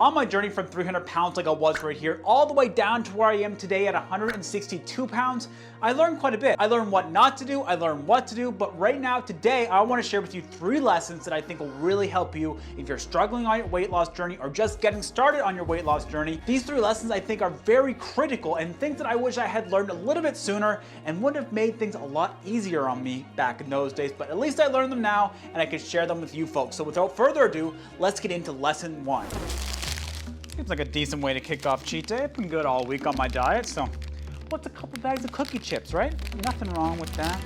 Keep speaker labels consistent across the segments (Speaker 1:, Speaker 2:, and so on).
Speaker 1: On my journey from 300 pounds like I was right here, all the way down to where I am today at 162 pounds, I learned quite a bit. I learned what not to do, I learned what to do, but right now, today, I want to share with you 3 lessons that I think will really help you if you're struggling on your weight loss journey or just getting started on your weight loss journey. These 3 lessons I think are very critical and things that I wish I had learned a little bit sooner and would have made things a lot easier on me back in those days, but at least I learned them now and I can share them with you folks. So without further ado, let's get into lesson 1. Seems like a decent way to kick off cheat day. I've been good all week on my diet, so what's a couple bags of cookie chips, right? Nothing wrong with that.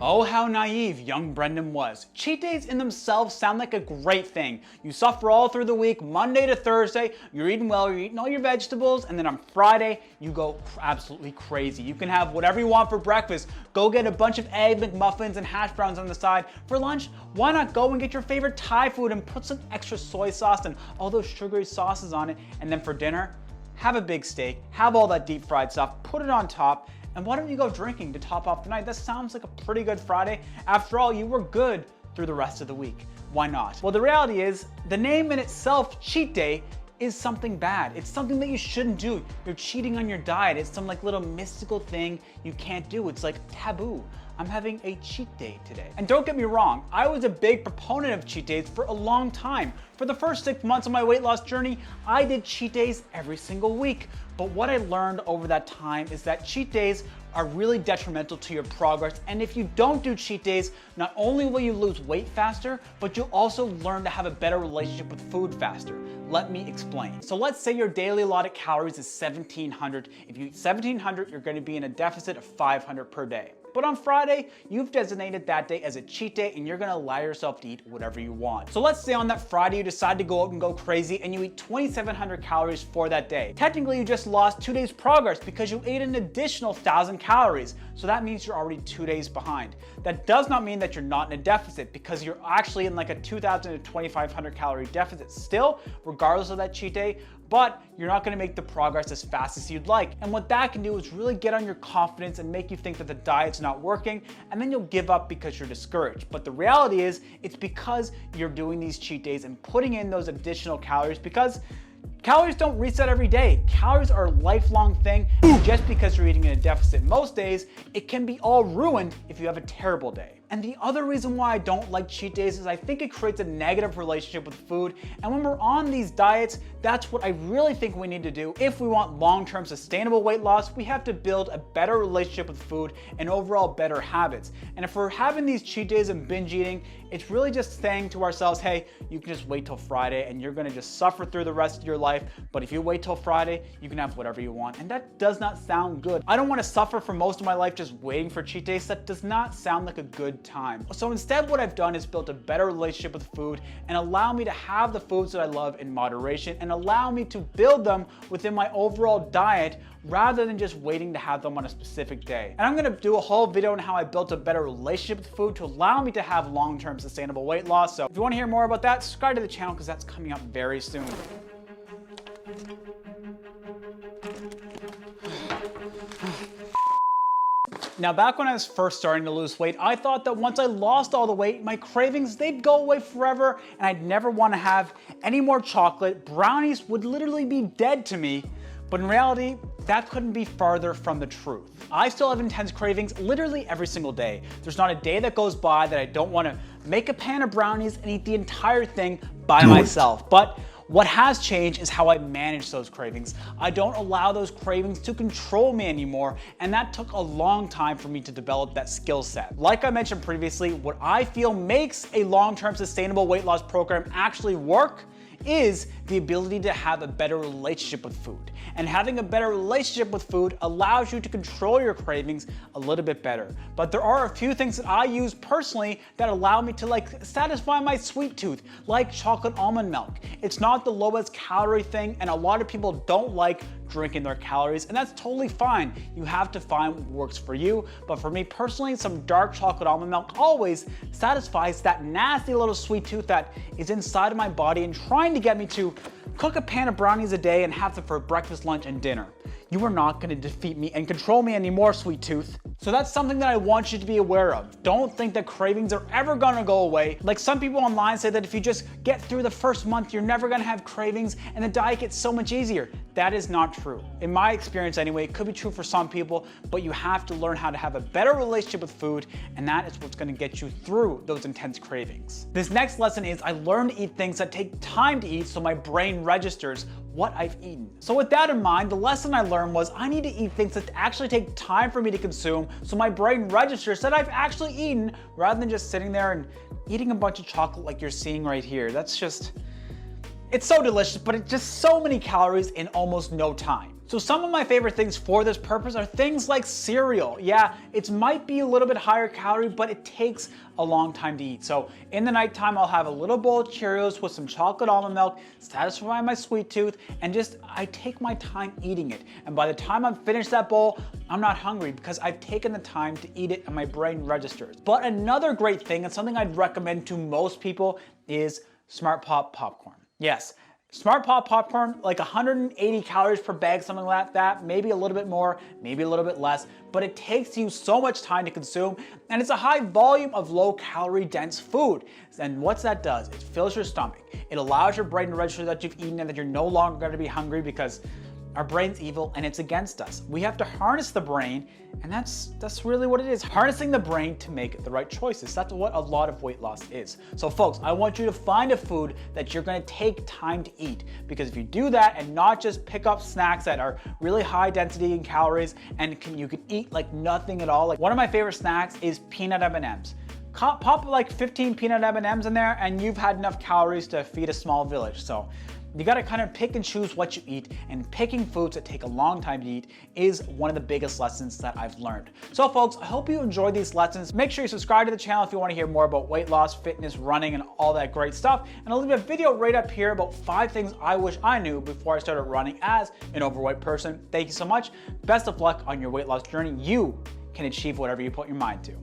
Speaker 1: Oh, how naive young Brendon was. Cheat days in themselves sound like a great thing. You suffer all through the week, Monday to Thursday, you're eating well, you're eating all your vegetables, and then on Friday, you go absolutely crazy. You can have whatever you want for breakfast. Go get a bunch of egg McMuffins and hash browns on the side. For lunch, why not go and get your favorite Thai food and put some extra soy sauce and all those sugary sauces on it. And then for dinner, have a big steak, have all that deep fried stuff, put it on top, and why don't you go drinking to top off the night? That sounds like a pretty good Friday. After all, you were good through the rest of the week. Why not? Well, the reality is, the name in itself, cheat day, is something bad. It's something that you shouldn't do. You're cheating on your diet. It's some like little mystical thing you can't do. It's like taboo. I'm having a cheat day today. And don't get me wrong, I was a big proponent of cheat days for a long time. For the first 6 months of my weight loss journey, I did cheat days every single week. But what I learned over that time is that cheat days are really detrimental to your progress. And if you don't do cheat days, not only will you lose weight faster, but you'll also learn to have a better relationship with food faster. Let me explain. So let's say your daily allotted calories is 1,700. If you eat 1,700, you're going to be in a deficit of 500 per day. But on Friday, you've designated that day as a cheat day and you're gonna allow yourself to eat whatever you want. So let's say on that Friday, you decide to go out and go crazy and you eat 2,700 calories for that day. Technically, you just lost 2 days progress because you ate an additional 1,000 calories. So that means you're already 2 days behind. That does not mean that you're not in a deficit because you're actually in like a 2,000 to 2,500 calorie deficit still, regardless of that cheat day, but you're not gonna make the progress as fast as you'd like. And what that can do is really get on your confidence and make you think that the diet's not working, and then you'll give up because you're discouraged. But the reality is, it's because you're doing these cheat days and putting in those additional calories because calories don't reset every day. Calories are a lifelong thing, and just because you're eating in a deficit most days, it can be all ruined if you have a terrible day. And the other reason why I don't like cheat days is I think it creates a negative relationship with food. And when we're on these diets, that's what I really think we need to do. If we want long-term sustainable weight loss, we have to build a better relationship with food and overall better habits. And if we're having these cheat days and binge eating, it's really just saying to ourselves, hey, you can just wait till Friday and you're gonna just suffer through the rest of your life. But if you wait till Friday, you can have whatever you want. And that does not sound good. I don't wanna suffer for most of my life just waiting for cheat days. That does not sound like a good time. So instead, what I've done is built a better relationship with food and allow me to have the foods that I love in moderation and allow me to build them within my overall diet rather than just waiting to have them on a specific day. And I'm gonna do a whole video on how I built a better relationship with food to allow me to have long-term sustainable weight loss. So if you wanna hear more about that, subscribe to the channel because that's coming up very soon. Now, back when I was first starting to lose weight, I thought that once I lost all the weight, my cravings, they'd go away forever and I'd never want to have any more chocolate. Brownies would literally be dead to me. But in reality, that couldn't be farther from the truth. I still have intense cravings literally every single day. There's not a day that goes by that I don't want to make a pan of brownies and eat the entire thing by myself. But what has changed is how I manage those cravings. I don't allow those cravings to control me anymore, and that took a long time for me to develop that skill set. Like I mentioned previously, what I feel makes a long-term sustainable weight loss program actually work is the ability to have a better relationship with food. And having a better relationship with food allows you to control your cravings a little bit better. But there are a few things that I use personally that allow me to satisfy my sweet tooth, like chocolate almond milk. It's not the lowest calorie thing, and a lot of people don't like drinking their calories, and that's totally fine. You have to find what works for you. But for me personally, some dark chocolate almond milk always satisfies that nasty little sweet tooth that is inside of my body and trying to get me to cook a pan of brownies a day and have them for breakfast, lunch, and dinner. You are not gonna defeat me and control me anymore, sweet tooth. So that's something that I want you to be aware of. Don't think that cravings are ever gonna go away. Like some people online say that if you just get through the first month, you're never gonna have cravings and the diet gets so much easier. That is not true. In my experience anyway, it could be true for some people, but you have to learn how to have a better relationship with food, and that is what's gonna get you through those intense cravings. This next lesson is I learned to eat things that take time to eat so my brain registers what I've eaten. So with that in mind, the lesson I learned was I need to eat things that actually take time for me to consume so my brain registers that I've actually eaten, rather than just sitting there and eating a bunch of chocolate like you're seeing right here. That's just, it's so delicious, but it's just so many calories in almost no time. So some of my favorite things for this purpose are things like cereal. Yeah, it might be a little bit higher calorie, but it takes a long time to eat. So in the nighttime, I'll have a little bowl of Cheerios with some chocolate almond milk, satisfy my sweet tooth, and I take my time eating it. And by the time I'm finished that bowl, I'm not hungry because I've taken the time to eat it and my brain registers. But another great thing, and something I'd recommend to most people, is Smart Pop popcorn. Yes. Smart Pop popcorn, like 180 calories per bag, something like that, maybe a little bit more, maybe a little bit less, but it takes you so much time to consume, and it's a high volume of low calorie dense food. And what that does, it fills your stomach. It allows your brain to register that you've eaten and that you're no longer gonna be hungry, because our brain's evil and it's against us. We have to harness the brain, and that's really what it is. Harnessing the brain to make the right choices. That's what a lot of weight loss is. So folks, I want you to find a food that you're gonna take time to eat, because if you do that and not just pick up snacks that are really high density in calories and you can eat like nothing at all. Like one of my favorite snacks is peanut M&Ms. Pop like 15 peanut M&Ms in there and you've had enough calories to feed a small village. So you gotta kind of pick and choose what you eat, and picking foods that take a long time to eat is one of the biggest lessons that I've learned. So folks, I hope you enjoyed these lessons. Make sure you subscribe to the channel if you wanna hear more about weight loss, fitness, running, and all that great stuff. And I'll leave a video right up here about 5 things I wish I knew before I started running as an overweight person. Thank you so much. Best of luck on your weight loss journey. You can achieve whatever you put your mind to.